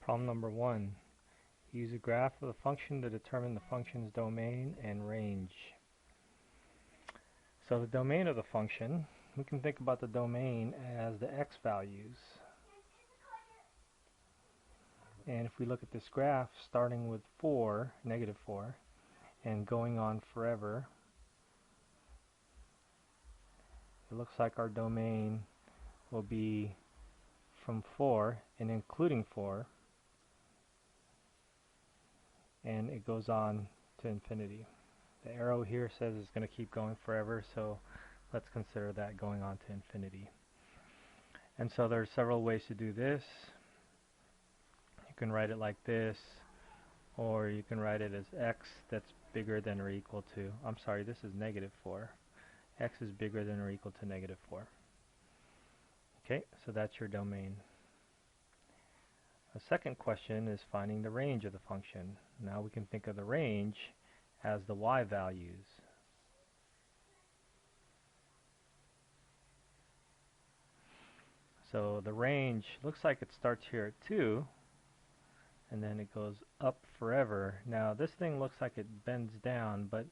Problem number 1. Use a graph of the function to determine the function's domain and range. So the domain of the function, we can think about the domain as the x values. And if we look at this graph starting with 4, negative 4, and going on forever, it looks like our domain will be from 4 and including 4, and it goes on to infinity. The arrow here says it's going to keep going forever, so let's consider that going on to infinity. And so there are several ways to do this. You can write it like this, or you can write it as x that's bigger than or equal to, I'm sorry, this is negative 4. X is bigger than or equal to negative 4. Okay, so that's your domain. A second question is finding the range of the function. Now we can think of the range as the y values. So the range looks like it starts here at 2 and then it goes up forever. Now this thing looks like it bends down, but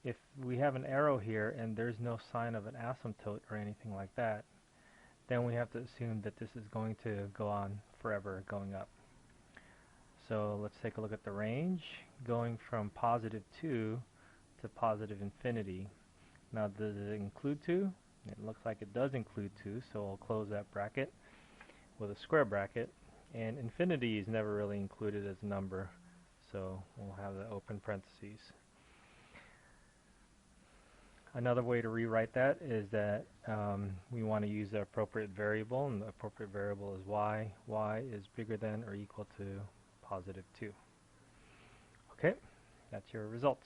if we have an arrow here and there's no sign of an asymptote or anything like that, then we have to assume that this is going to go on forever going up. So let's take a look at the range going from positive 2 to positive infinity. Now does it include 2? It looks like it does include 2, so I'll close that bracket with a square bracket. And infinity is never really included as a number, so we'll have the open parentheses. Another way to rewrite that is that we want to use the appropriate variable, and the appropriate variable is y. Y is bigger than or equal to positive 2. Okay, that's your result.